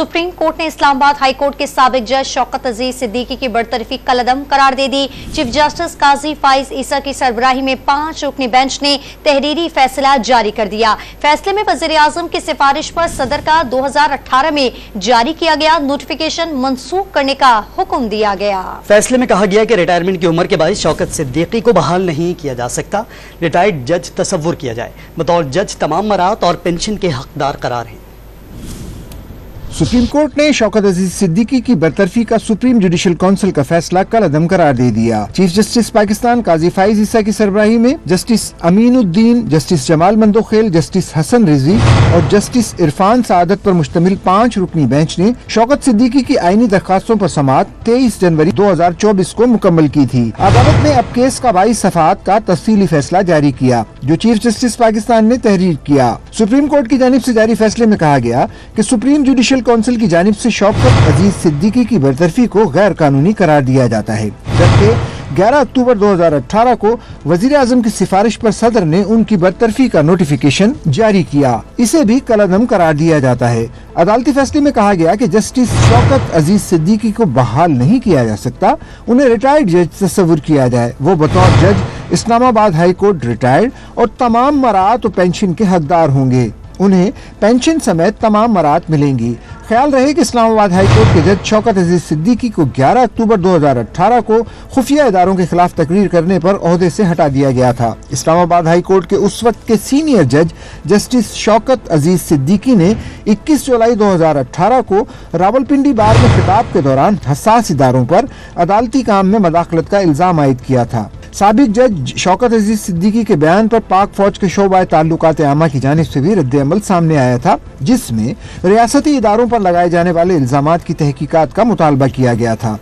Supreme court ने Islamabad high court के साबिक जज शौकत अजीज सिद्दीकी की बरतरफी कलअदम करार दे दी। चीफ जस्टिस काजी फाइज ईसा की सरबराही में 5 रुकनी बेंच ने तहरीरी फैसला जारी कर दिया। फैसले में वज़ीर आज़म की सिफारिश पर सदर का 2018 में जारी किया गया नोटिफिकेशन मनसूख करने का हुक्म दिया गया। फैसले में कहा गया कि रिटायरमेंट की उम्र के बायस शौकत सिद्दीकी को बहाल नहीं किया जा सकता। रिटायर्ड जज तसव्वुर किया जाए, बतौर जज तमाम मराहत और पेंशन के हकदार करार हैं। सुप्रीम कोर्ट ने शौकत अजीज सिद्दीकी की बरतरफी का सुप्रीम जुडिशल काउंसिल का फैसला कलअदम करार दे दिया। चीफ जस्टिस पाकिस्तान काजी फाइज ईसा की सरबराही में justice Aminuddin, justice Jamal Mandokhel, justice Hasan Rizvi और जस्टिस इरफान सादत पर मुश्तमिल 5 रुकनी बेंच ने शौकत सिद्दीकी की आईनी दरखास्तों पर समाअत 23 जनवरी 2024 को मुकम्मल की थी। अदालत ने अब केस का 22 सफ़हात का तफसीली फैसला जारी किया, जो चीफ जस्टिस पाकिस्तान ने तहरीर किया। सुप्रीम कोर्ट की जानिब से जारी फैसले में कहा गया कि सुप्रीम जुडिशल काउंसिल की जानिब से शौकत अजीज सिद्दीकी की बरतरफी को गैर कानूनी करार दिया जाता है, जबकि 11 अक्टूबर 2018 को वजीर आजम की सिफारिश पर सदर ने उनकी बरतरफी का नोटिफिकेशन जारी किया। इसे भी कलअदम करार दिया जाता है। अदालती फैसले में कहा गया कि जस्टिस शौकत अजीज सिद्दीकी को बहाल नहीं किया जा सकता, उन्हें रिटायर्ड जज तस्वुर किया जाए। वो बतौर जज इस्लामाबाद हाई कोर्ट रिटायर्ड और तमाम मराहत और पेंशन के हकदार होंगे। उन्हें पेंशन समेत तमाम मराहत मिलेंगी। ख्याल रहे कि इस्लामाबाद हाई कोर्ट के जज शौकत अजीज सिद्दीकी को 11 अक्टूबर 2018 को खुफिया इदारों के खिलाफ तकरीर करने पर ओहदे से हटा दिया गया था। इस्लामाबाद हाई कोर्ट के उस वक्त के सीनियर जज जस्टिस शौकत अजीज सिद्दीकी ने 21 जुलाई 2018 को रावलपिंडी बार में खिताब के दौरान हसास इदारों पर अदालती काम में मदाखलत का इल्जाम आयद किया था। साबिक जज शौकत अजीज सिद्दीकी के बयान पर पाक फौज के शोबा ताल्लुकात आमा की जानिब से भी रद्द-ए-अमल सामने आया था, जिसमें रियासती इदारों पर लगाए जाने वाले इल्जामात की तहकीकात का मुतालबा किया गया था।